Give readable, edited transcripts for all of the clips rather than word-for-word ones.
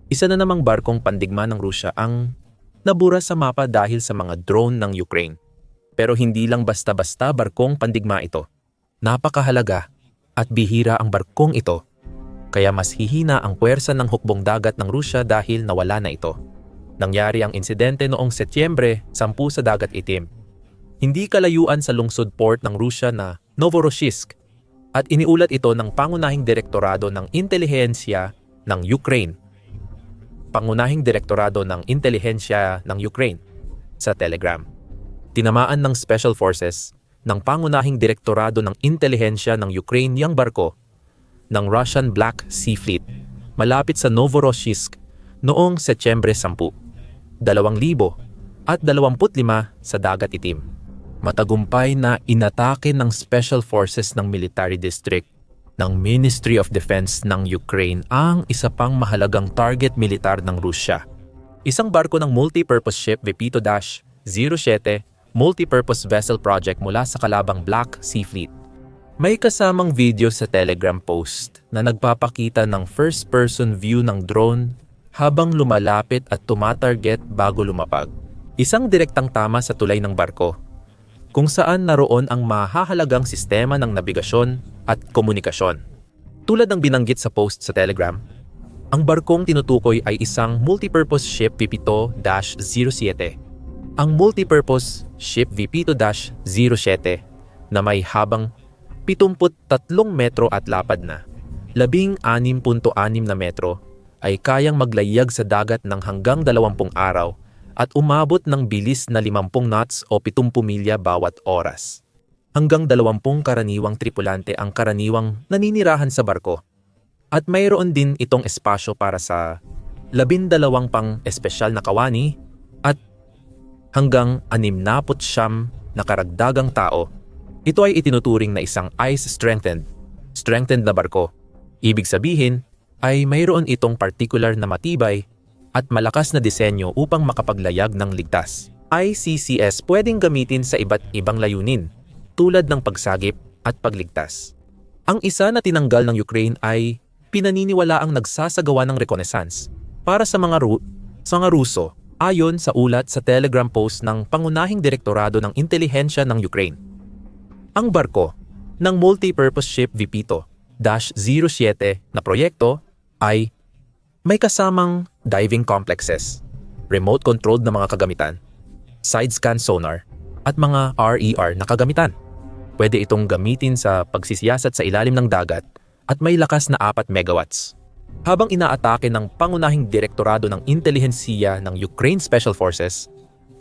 Isa na namang barkong pandigma ng Rusya ang nabura sa mapa dahil sa mga drone ng Ukraine. Pero hindi lang basta-basta barkong pandigma ito. Napakahalaga at bihira ang barkong ito. Kaya mas hihina ang puwersa ng hukbong dagat ng Rusya dahil nawala na ito. Nangyari ang insidente noong Setyembre 10 sa Dagat Itim. Hindi kalayuan sa lungsod port ng Rusya na Novorossiysk at iniulat ito ng pangunahing direktorado ng intelihensya ng Ukraine. Pangunahing direktorado ng intelihensya ng Ukraine sa Telegram. Tinamaan ng Special Forces ng pangunahing direktorado ng intelihensya ng Ukraine yang barko ng Russian Black Sea Fleet malapit sa Novorossiysk noong Setyembre 10, 2025 sa Dagat Itim. Matagumpay na inatake ng Special Forces ng Military District ng Ministry of Defense ng Ukraine ang isa pang mahalagang target militar ng Rusya. Isang barko ng multi-purpose ship Vipito-07 multi-purpose vessel project mula sa kalabang Black Sea Fleet. May kasamang video sa Telegram post na nagpapakita ng first-person view ng drone habang lumalapit at tumatarget bago lumapag. Isang direktang tama sa tulay ng barko, kung saan naroon ang mahahalagang sistema ng nabigasyon at komunikasyon. Tulad ng binanggit sa post sa Telegram, ang barkong tinutukoy ay isang multipurpose ship Vipito-07. Ang multipurpose ship Vipito-07 na may habang 73 metro at lapad na 16.6 na metro ay kayang maglayag sa dagat ng hanggang 20 araw at umabot ng bilis na 50 knots o 70 milya bawat oras. Hanggang 20 karaniwang tripulante ang karaniwang naninirahan sa barko. At mayroon din itong espasyo para sa 12 pang espesyal na kawani at hanggang 69 na karagdagang tao. Ito ay itinuturing na isang ice-strengthened na barko. Ibig sabihin ay mayroon itong particular na matibay at malakas na disenyo upang makapaglayag ng ligtas. ICCS pwedeng gamitin sa iba't ibang layunin tulad ng pagsagip at pagligtas. Ang isa na tinanggal ng Ukraine ay pinaniniwalaang nagsasagawa ng reconnaissance para sa mga Ruso ayon sa ulat sa Telegram post ng pangunahing direktorado ng intelihensya ng Ukraine. Ang barko ng multi-purpose ship Vipito-07 na proyekto ay may kasamang diving complexes, remote-controlled na mga kagamitan, side-scan sonar, at mga RER na kagamitan. Pwede itong gamitin sa pagsisiyasat sa ilalim ng dagat at may lakas na 4 megawatts. Habang inaatake ng pangunahing direktorado ng intelihensiya ng Ukraine Special Forces,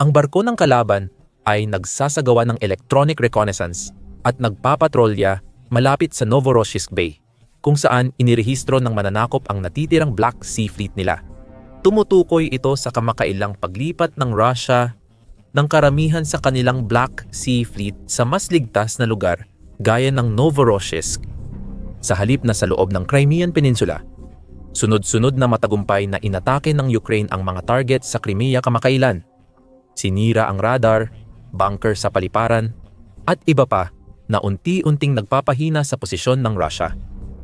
ang barko ng kalaban ay nagsasagawa ng electronic reconnaissance at nagpapatrolya malapit sa Novorossiysk Bay, kung saan inirehistro ng mananakop ang natitirang Black Sea Fleet nila. Tumutukoy ito sa kamakailang paglipat ng Russia ng karamihan sa kanilang Black Sea Fleet sa mas ligtas na lugar gaya ng Novorossiysk, sa halip na sa loob ng Crimean Peninsula. Sunod-sunod na matagumpay na inatake ng Ukraine ang mga target sa Crimea kamakailan. Sinira ang radar, bunker sa paliparan, at iba pa na unti-unting nagpapahina sa posisyon ng Russia.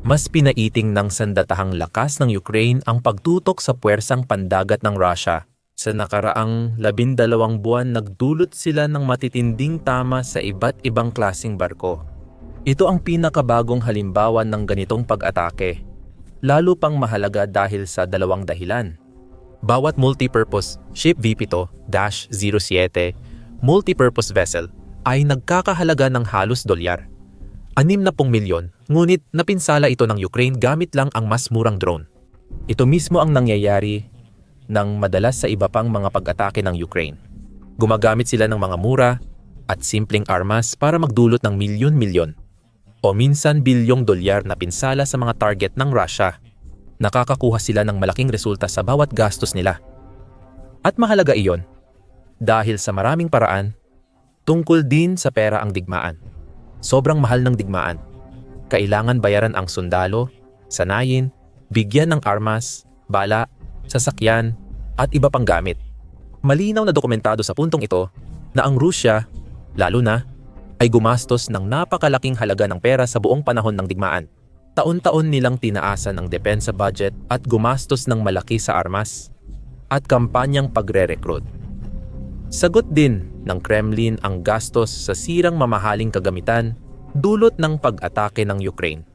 Mas pinaiting ng sandatahang lakas ng Ukraine ang pagtutok sa puwersang pandagat ng Russia. Sa nakaraang 12 buwan nagdulot sila ng matitinding tama sa iba't ibang klaseng barko. Ito ang pinakabagong halimbawa ng ganitong pag-atake. Lalo pang mahalaga dahil sa dalawang dahilan. Bawat multipurpose ship Vipito-07 multipurpose vessel ay nagkakahalaga ng halos $60 milyon, ngunit napinsala ito ng Ukraine gamit lang ang mas murang drone. Ito mismo ang nangyayari ng madalas sa iba pang mga pag-atake ng Ukraine. Gumagamit sila ng mga mura at simpleng armas para magdulot ng milyon-milyon o minsan bilyong dolyar na pinsala sa mga target ng Russia. Nakakakuha sila ng malaking resulta sa bawat gastos nila. At mahalaga iyon dahil sa maraming paraan, tungkol din sa pera ang digmaan. Sobrang mahal ng digmaan. Kailangan bayaran ang sundalo, sanayin, bigyan ng armas, bala, sasakyan, at iba pang gamit. Malinaw na dokumentado sa puntong ito na ang Rusya, lalo na, ay gumastos ng napakalaking halaga ng pera sa buong panahon ng digmaan. Taon-taon nilang tinaasan ang depensa budget at gumastos ng malaki sa armas at kampanyang pagre-recruit. Sagot din ng Kremlin ang gastos sa sirang mamahaling kagamitan dulot ng pag-atake ng Ukraine.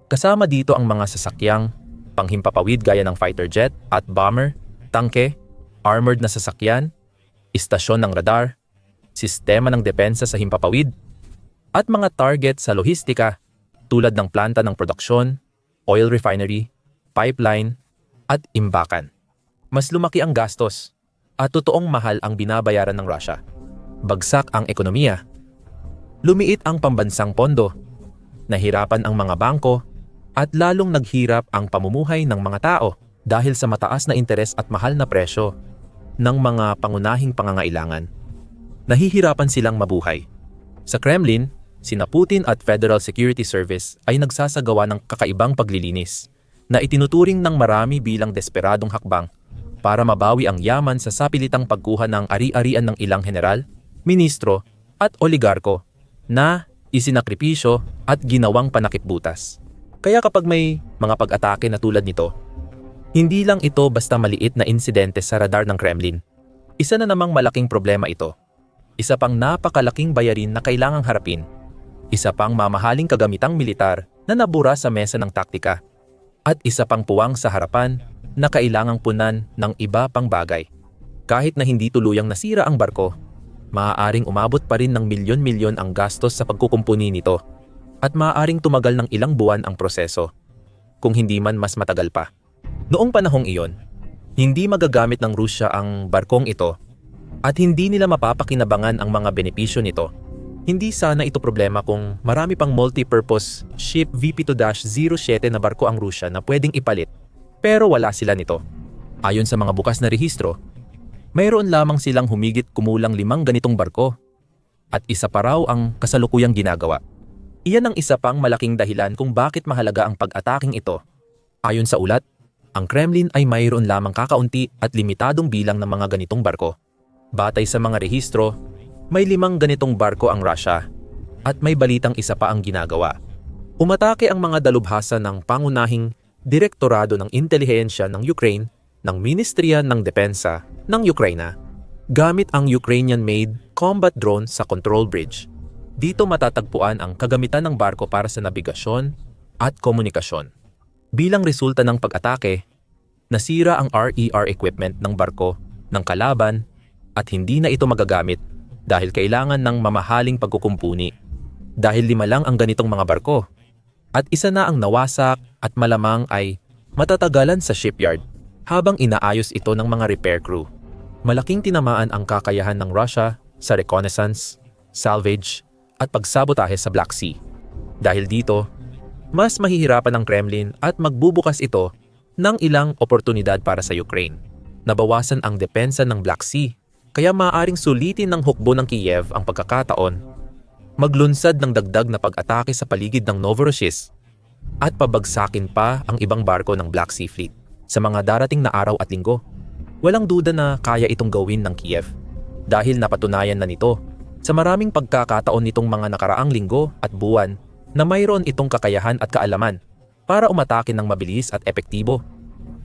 Kasama dito ang mga sasakyang panghimpapawid gaya ng fighter jet at bomber, tangke, armored na sasakyan, istasyon ng radar, sistema ng depensa sa himpapawid, at mga target sa lohistika tulad ng planta ng produksyon, oil refinery, pipeline, at imbakan. Mas lumaki ang gastos at totoong mahal ang binabayaran ng Russia. Bagsak ang ekonomiya. Lumiit ang pambansang pondo. Nahirapan ang mga bangko at lalong naghirap ang pamumuhay ng mga tao dahil sa mataas na interes at mahal na presyo ng mga pangunahing pangangailangan. Nahihirapan silang mabuhay. Sa Kremlin, sina Putin at Federal Security Service ay nagsasagawa ng kakaibang paglilinis na itinuturing ng marami bilang desperadong hakbang para mabawi ang yaman sa sapilitang pagkuha ng ari-arian ng ilang general, ministro at oligarko na isinakripisyo at ginawang panakipbutas. Kaya kapag may mga pag-atake na tulad nito, hindi lang ito basta maliit na insidente sa radar ng Kremlin. Isa na namang malaking problema ito. Isa pang napakalaking bayarin na kailangang harapin. Isa pang mamahaling kagamitang militar na nabura sa mesa ng taktika. At isa pang puwang sa harapan na kailangang punan ng iba pang bagay. Kahit na hindi tuluyang nasira ang barko, maaaring umabot pa rin ng milyon-milyon ang gastos sa pagkukumpuni nito at maaaring tumagal ng ilang buwan ang proseso, kung hindi man mas matagal pa. Noong panahong iyon, hindi magagamit ng Rusya ang barkong ito at hindi nila mapapakinabangan ang mga benepisyo nito. Hindi sana ito problema kung marami pang multi-purpose ship VP2-07 na barko ang Rusya na pwedeng ipalit, pero wala sila nito. Ayon sa mga bukas na rehistro, mayroon lamang silang humigit kumulang 5 ganitong barko at isa pa raw ang kasalukuyang ginagawa. Iyan ang isa pang malaking dahilan kung bakit mahalaga ang pag-ataking ito. Ayon sa ulat, ang Kremlin ay mayroon lamang kakaunti at limitadong bilang ng mga ganitong barko. Batay sa mga rehistro, may 5 ganitong barko ang Russia at may balitang isa pa ang ginagawa. Umatake ang mga dalubhasa ng pangunahing direktorado ng intelihensya ng Ukraine ng Ministrya ng Depensa ng Ukraina gamit ang Ukrainian-made combat drone sa control bridge. Dito matatagpuan ang kagamitan ng barko para sa nabigasyon at komunikasyon. Bilang resulta ng pag-atake, nasira ang RER equipment ng barko ng kalaban at hindi na ito magagamit dahil kailangan ng mamahaling pagkukumpuni. Dahil 5 lang ang ganitong mga barko at isa na ang nawasak at malamang ay matatagalan sa shipyard habang inaayos ito ng mga repair crew. Malaking tinamaan ang kakayahan ng Russia sa reconnaissance, salvage, at pagsabotahe sa Black Sea. Dahil dito, mas mahihirapan ang Kremlin at magbubukas ito ng ilang oportunidad para sa Ukraine. Nabawasan ang depensa ng Black Sea, kaya maaaring sulitin ng hukbo ng Kiev ang pagkakataon, maglunsad ng dagdag na pag-atake sa paligid ng Novorossiysk at pabagsakin pa ang ibang barko ng Black Sea Fleet sa mga darating na araw at linggo. Walang duda na kaya itong gawin ng Kiev dahil napatunayan na nito sa maraming pagkakataon nitong mga nakaraang linggo at buwan na mayroon itong kakayahan at kaalaman para umatake ng mabilis at epektibo.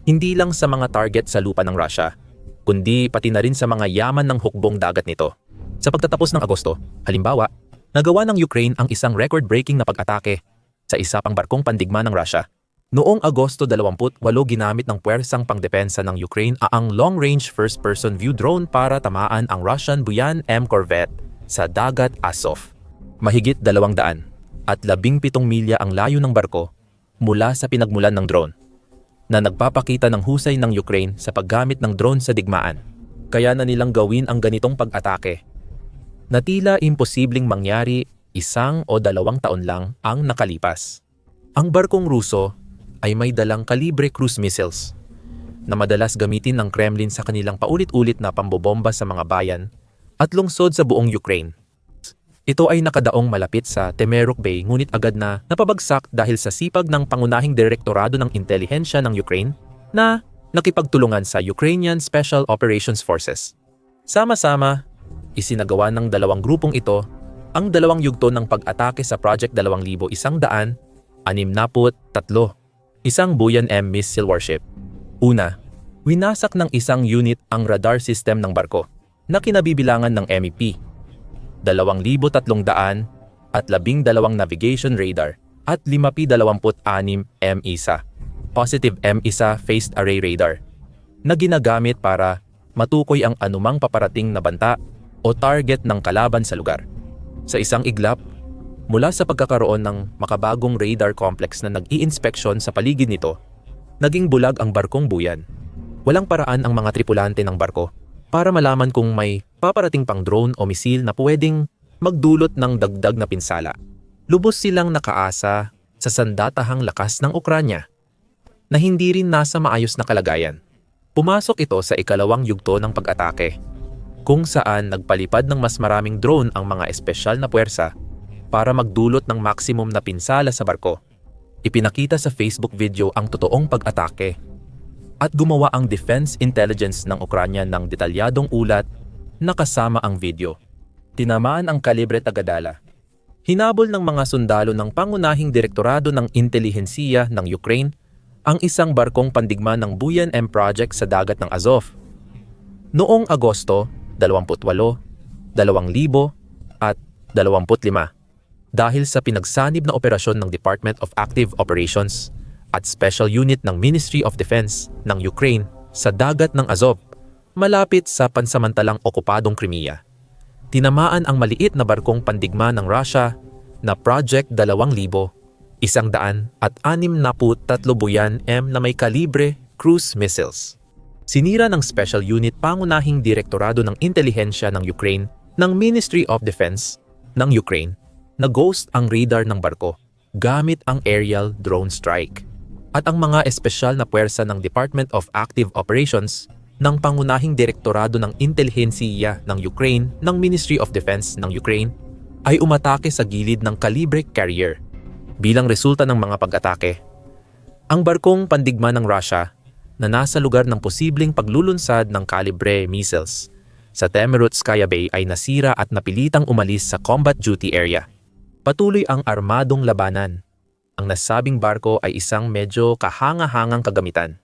Hindi lang sa mga target sa lupa ng Russia, kundi pati na rin sa mga yaman ng hukbong dagat nito. Sa pagtatapos ng Agosto, halimbawa, nagawa ng Ukraine ang isang record-breaking na pag-atake sa isa pang barkong pandigma ng Russia. Noong Agosto 28, ginamit ng puwersang pangdepensa ng Ukraine ang long-range first-person view drone para tamaan ang Russian Buyan M corvette sa dagat Azov. Mahigit 200 at 17 milya ang layo ng barko mula sa pinagmulan ng drone, na nagpapakita ng husay ng Ukraine sa paggamit ng drone sa digmaan. Kaya na nilang gawin ang ganitong pag-atake na tila imposibleng mangyari 1 o 2 taon lang ang nakalipas. Ang barkong Ruso ay may dalang kalibre cruise missiles na madalas gamitin ng Kremlin sa kanilang paulit-ulit na pambobomba sa mga bayan at lungsod sa buong Ukraine. Ito ay nakadaong malapit sa Temeruk Bay ngunit agad na napabagsak dahil sa sipag ng pangunahing direktorado ng intelihensya ng Ukraine na nakipagtulungan sa Ukrainian Special Operations Forces. Sama-sama, isinagawa ng 2 grupong ito ang 2 yugto ng pag-atake sa Project 2100 63. Isang Buyan M missile warship. Una, winasak ng isang unit ang radar system ng barko na kinabibilangan ng MEP. 2,300 at 12 navigation radar at 526 M1, positive M1 phased array radar na ginagamit para matukoy ang anumang paparating na banta o target ng kalaban sa lugar. Sa isang iglap, mula sa pagkakaroon ng makabagong radar complex na nag-i-inspeksyon sa paligid nito, naging bulag ang barkong Buyan. Walang paraan ang mga tripulante ng barko para malaman kung may paparating pang drone o misil na pwedeng magdulot ng dagdag na pinsala. Lubos silang nakaasa sa sandatahang lakas ng Ukranya na hindi rin nasa maayos na kalagayan. Pumasok ito sa ikalawang yugto ng pag-atake, kung saan nagpalipad ng mas maraming drone ang mga espesyal na puwersa para magdulot ng maximum na pinsala sa barko. Ipinakita sa Facebook video ang totoong pag-atake at gumawa ang Defense Intelligence ng Ukranya ng detalyadong ulat na kasama ang video. Tinamaan ang kalibre tagadala. Hinabol ng mga sundalo ng pangunahing direktorado ng intelihensiya ng Ukraine ang isang barkong pandigma ng Buyan M project sa dagat ng Azov. Noong Agosto 28, 2000 at 25, dahil sa pinagsanib na operasyon ng Department of Active Operations at Special Unit ng Ministry of Defense ng Ukraine sa dagat ng Azov, malapit sa pansamantalang okupadong Crimea. Tinamaan ang maliit na barkong pandigma ng Russia na Project 2,000, 163 Buyan M na may kalibre cruise missiles. Sinira ng Special Unit pangunahing direktorado ng intelihensya ng Ukraine ng Ministry of Defense ng Ukraine na ghost ang radar ng barko gamit ang aerial drone strike. At ang mga espesyal na puwersa ng Department of Active Operations ng pangunahing direktorado ng intelihensiya ng Ukraine ng Ministry of Defense ng Ukraine ay umatake sa gilid ng calibre carrier. Bilang resulta ng mga pag-atake, ang barkong pandigma ng Russia na nasa lugar ng posibleng paglulunsad ng kalibre missiles sa Temerutskaya Bay ay nasira at napilitang umalis sa combat duty area. Patuloy ang armadong labanan. Ang nasabing barko ay isang medyo kahanga-hangang kagamitan.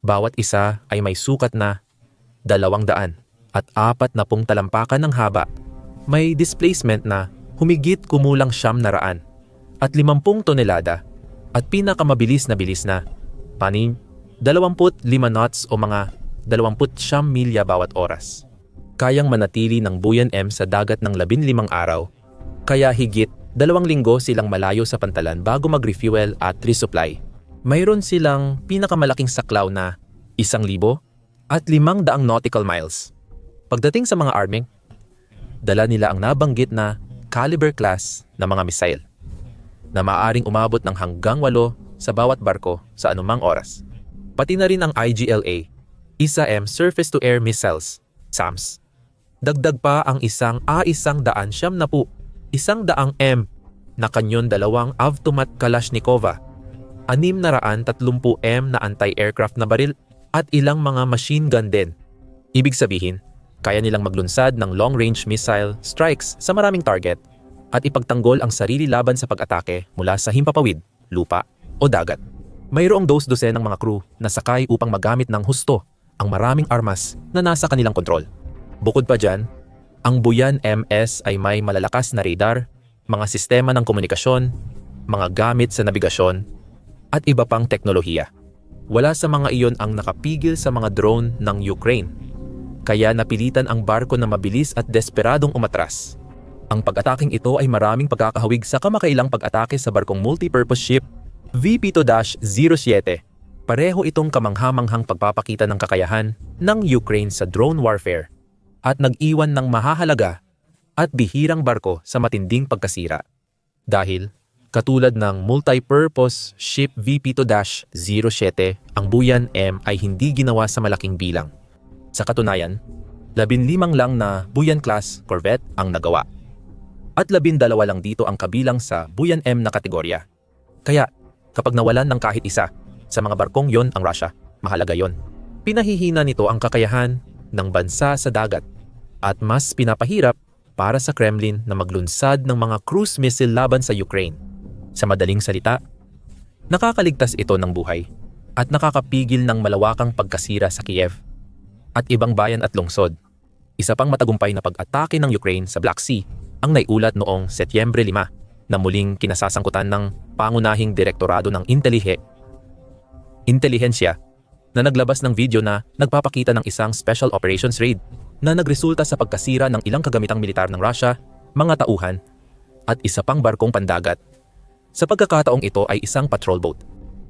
Bawat isa ay may sukat na 200 at 40 talampakan ng haba. May displacement na humigit kumulang 900 at 50 tonelada at pinakamabilis na bilis na 25 knots o mga 29 milya bawat oras. Kayang manatili ng Buyan M sa dagat ng 15 araw, kaya higit 2 linggo silang malayo sa pantalan bago mag-refuel at resupply. Mayroon silang pinakamalaking saklaw na 1,000 at 500 nautical miles. Pagdating sa mga arming, dala nila ang nabanggit na caliber class na mga missile na maaaring umabot ng hanggang 8 sa bawat barko sa anumang oras. Pati na rin ang IGLA, ISA-M Surface-to-Air Missiles, SAMS. Dagdag pa ang isang A170, 100 M na kanyon 2 Avtomat Kalashnikova, 630 M na anti-aircraft na baril at ilang mga machine gun din. Ibig sabihin, kaya nilang maglunsad ng long-range missile strikes sa maraming target at ipagtanggol ang sarili laban sa pag-atake mula sa himpapawid, lupa o dagat. Mayroong dos-dosen ng mga crew na sakay upang magamit ng husto ang maraming armas na nasa kanilang kontrol. Bukod pa dyan, ang Buyan MS ay may malalakas na radar, mga sistema ng komunikasyon, mga gamit sa nabigasyon, at iba pang teknolohiya. Wala sa mga iyon ang nakapigil sa mga drone ng Ukraine, kaya napilitan ang barko na mabilis at desperadong umatras. Ang pag-ataking ito ay maraming pagkakahawig sa kamakailang pag-atake sa barkong multipurpose ship VP2-07. Pareho itong kamangha-manghang pagpapakita ng kakayahan ng Ukraine sa drone warfare at nag-iwan ng mahahalaga at bihirang barko sa matinding pagkasira. Dahil, katulad ng multipurpose ship VP2-07, ang Buyan M ay hindi ginawa sa malaking bilang. Sa katunayan, 15 lang na Buyan-class corvette ang nagawa. At 12 lang dito ang kabilang sa Buyan M na kategorya. Kaya, kapag nawalan ng kahit isa sa mga barkong yon ang Russia, mahalaga yon. Pinahihina nito ang kakayahan ng bansa sa dagat at mas pinapahirap para sa Kremlin na maglunsad ng mga cruise missile laban sa Ukraine. Sa madaling salita, Nakakaligtas ito ng buhay at nakakapigil ng malawakang pagkasira sa Kiev at ibang bayan at lungsod. Isa pang matagumpay na pag-atake ng Ukraine sa Black Sea ang naiulat noong Setyembre 5 na muling kinasasangkutan ng pangunahing direktorado ng intelihensya na naglabas ng video na nagpapakita ng isang special operations raid na nagresulta sa pagkasira ng ilang kagamitang militar ng Russia, mga tauhan, at isa pang barkong pandagat. Sa pagkakataong ito ay isang patrol boat.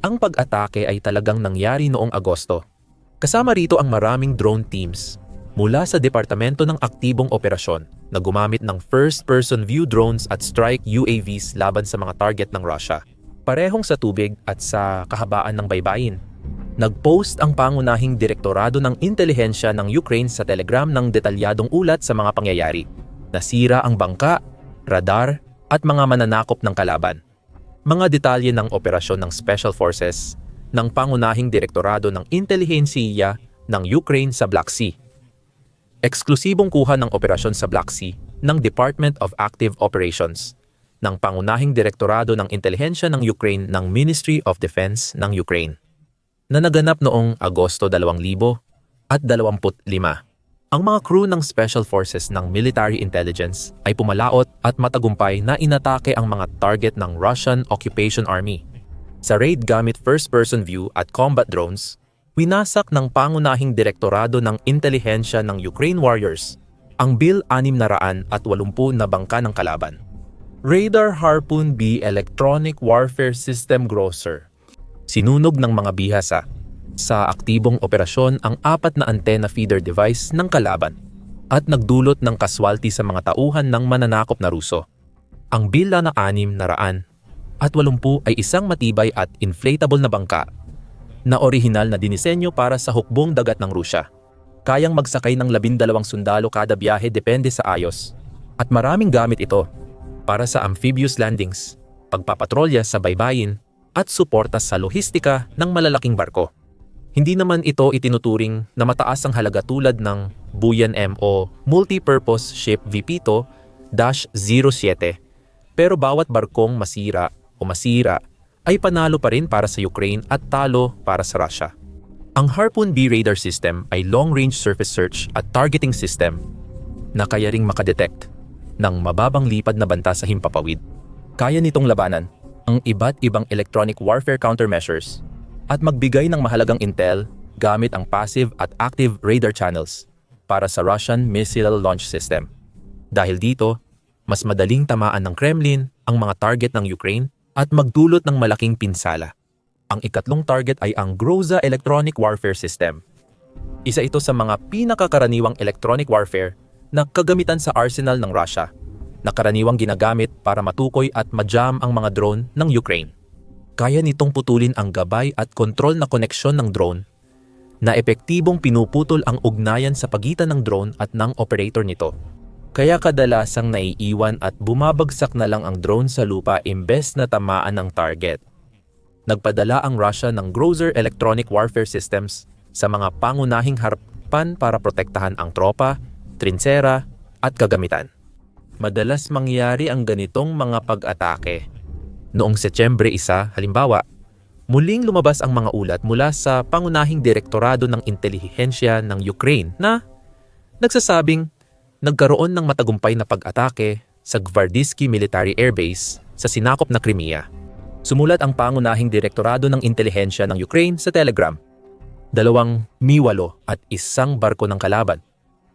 Ang pag-atake ay talagang nangyari noong Agosto. Kasama rito ang maraming drone teams mula sa Departamento ng Aktibong Operasyon na gumamit ng first-person view drones at strike UAVs laban sa mga target ng Russia. Parehong sa tubig at sa kahabaan ng baybayin. Nag-post ang pangunahing direktorado ng intelihensya ng Ukraine sa Telegram ng detalyadong ulat sa mga pangyayari. Nasira ang bangka, radar, at mga mananakop ng kalaban. Mga detalye ng operasyon ng Special Forces ng pangunahing direktorado ng intelihensiya ng Ukraine sa Black Sea. Eksklusibong kuha ng operasyon sa Black Sea ng Department of Active Operations ng pangunahing direktorado ng intelihensya ng Ukraine ng Ministry of Defense ng Ukraine na naganap noong Agosto 2025. Ang mga crew ng Special Forces ng Military Intelligence ay pumalaot at matagumpay na inatake ang mga target ng Russian Occupation Army. Sa raid gamit first-person view at combat drones, winasak ng pangunahing direktorado ng intelihensya ng Ukraine Warriors ang Bill 680 na bangka ng kalaban. Radar Harpoon B Electronic Warfare System Grosser. Sinunog ng mga bihasa sa aktibong operasyon ang 4 na antena feeder device ng kalaban at nagdulot ng kaswalti sa mga tauhan ng mananakop na Ruso. Ang Bill 680 ay isang matibay at inflatable na bangka na orihinal na dinisenyo para sa hukbong dagat ng Rusya. Kayang magsakay ng 12 sundalo kada biyahe depende sa ayos at maraming gamit ito para sa amphibious landings, pagpapatrolya sa baybayin at suporta sa lohistika ng malalaking barko. Hindi naman ito itinuturing na mataas ang halaga tulad ng Buyan M o Multi-Purpose Ship Vipito-07, pero bawat barkong masira ay panalo pa rin para sa Ukraine at talo para sa Russia. Ang Harpoon B radar system ay long-range surface search at targeting system na kaya ring makadetect ng mababang lipad na banta sa himpapawid. Kaya nitong labanan ang iba't ibang electronic warfare countermeasures at magbigay ng mahalagang intel gamit ang passive at active radar channels para sa Russian missile launch system. Dahil dito, mas madaling tamaan ng Kremlin ang mga target ng Ukraine at magdulot ng malaking pinsala. Ang ikatlong target ay ang Groza Electronic Warfare System. Isa ito sa mga pinakakaraniwang electronic warfare na kagamitan sa arsenal ng Russia, na karaniwang ginagamit para matukoy at ma-jam ang mga drone ng Ukraine. Kaya nitong putulin ang gabay at kontrol na koneksyon ng drone na epektibong pinuputol ang ugnayan sa pagitan ng drone at ng operator nito. Kaya kadalasang naiiwan at bumabagsak na lang ang drone sa lupa imbes na tamaan ng target. Nagpadala ang Russia ng Groza Electronic Warfare Systems sa mga pangunahing harapan para protektahan ang tropa, trinsera at kagamitan. Madalas mangyari ang ganitong mga pag-atake. Noong Setyembre 1, halimbawa, muling lumabas ang mga ulat mula sa pangunahing direktorado ng intelihensya ng Ukraine na nagsasabing nagkaroon ng matagumpay na pag-atake sa Gvardiski Military Air Base sa sinakop na Crimea. Sumulat ang pangunahing direktorado ng intelihensya ng Ukraine sa Telegram. 2 Mi-8 at isang barko ng kalaban.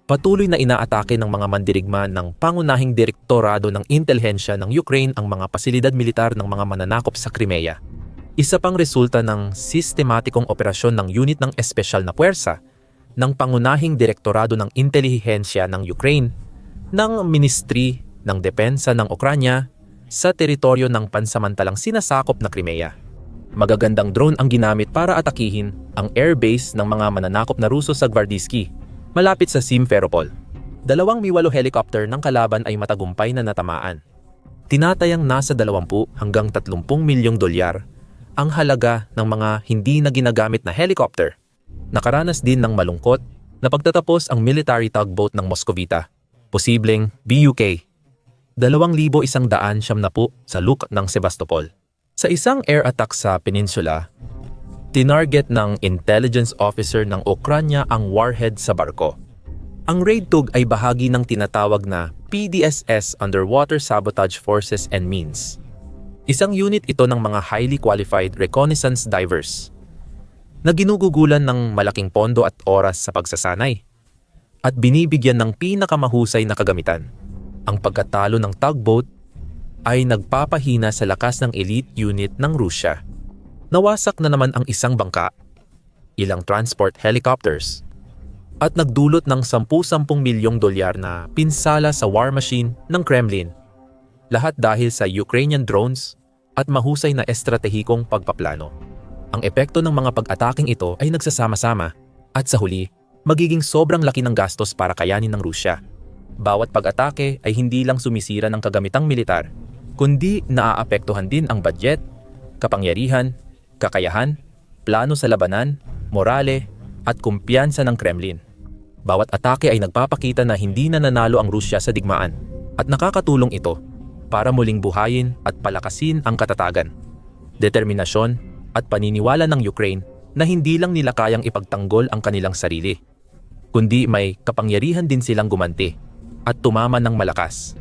Patuloy na inaatake ng mga mandirigma ng pangunahing direktorado ng intelihensya ng Ukraine ang mga pasilidad militar ng mga mananakop sa Crimea. Isa pang resulta ng sistematikong operasyon ng unit ng espesyal na puwersa ng pangunahing direktorado ng intelihensya ng Ukraine ng Ministry ng Depensa ng Ukranya sa teritoryo ng pansamantalang sinasakop na Crimea. Magagandang drone ang ginamit para atakihin ang airbase ng mga mananakop na Ruso sa Gvardiski, malapit sa Simferopol. 2 Mi-8 helicopter ng kalaban ay matagumpay na natamaan. Tinatayang nasa 20 hanggang 30 milyong dolyar ang halaga ng mga hindi na ginagamit na helicopter. Nakaranas din ng malungkot na pagtatapos ang military tugboat ng Moscovita, posibleng BUK, 2,170 sa luk ng Sebastopol. Sa isang air attack sa peninsula, tinarget ng intelligence officer ng Ukranya ang warhead sa barko. Ang Raid Tug ay bahagi ng tinatawag na PDSS Underwater Sabotage Forces and Means. Isang unit ito ng mga highly qualified reconnaissance divers na ginugugulan ng malaking pondo at oras sa pagsasanay at binibigyan ng pinakamahusay na kagamitan. Ang pagkatalo ng tugboat ay nagpapahina sa lakas ng elite unit ng Rusya. Nawasak na naman ang isang bangka, ilang transport helicopters, at nagdulot ng $10 milyong na pinsala sa war machine ng Kremlin. Lahat dahil sa Ukrainian drones at mahusay na estratehikong pagpaplano. Ang epekto ng mga pag-ataking ito ay nagsasama-sama at sa huli, magiging sobrang laki ng gastos para kayanin ng Rusya. Bawat pag-atake ay hindi lang sumisira ng kagamitang militar, kundi naaapektuhan din ang budget, kapangyarihan, kakayahan, plano sa labanan, morale, at kumpiyansa ng Kremlin. Bawat atake ay nagpapakita na hindi na nanalo ang Rusya sa digmaan at nakakatulong ito para muling buhayin at palakasin ang katatagan, determinasyon at paniniwala ng Ukraine na hindi lang nila kayang ipagtanggol ang kanilang sarili, kundi may kapangyarihan din silang gumanti at tumaman ng malakas.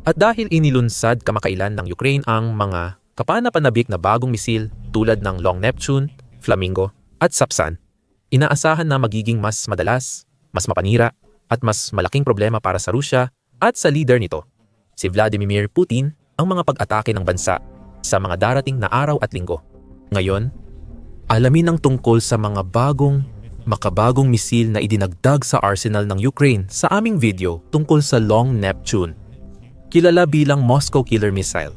At dahil inilunsad kamakailan ng Ukraine ang mga kapanapanabik na bagong misil tulad ng Long Neptune, Flamingo at Sapsan, inaasahan na magiging mas madalas, mas mapanira at mas malaking problema para sa Rusya at sa leader nito, si Vladimir Putin, ang mga pag-atake ng bansa sa mga darating na araw at linggo. Ngayon, alamin ang tungkol sa mga makabagong misil na idinagdag sa arsenal ng Ukraine sa aming video tungkol sa Long Neptune, kilala bilang Moscow Killer Missile.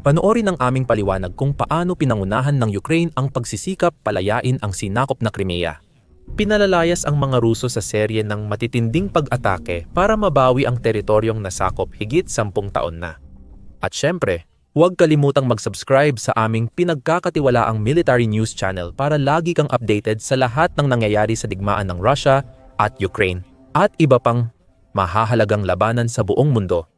Panoorin ang aming paliwanag kung paano pinangunahan ng Ukraine ang pagsisikap palayain ang sinakop na Crimea. Pinalalayas ang mga Ruso sa serye ng matitinding pag-atake para mabawi ang teritoryong nasakop higit 10 taon na. At syempre, huwag kalimutang mag-subscribe sa aming pinagkakatiwalaang military news channel para lagi kang updated sa lahat ng nangyayari sa digmaan ng Russia at Ukraine at iba pang mahahalagang labanan sa buong mundo.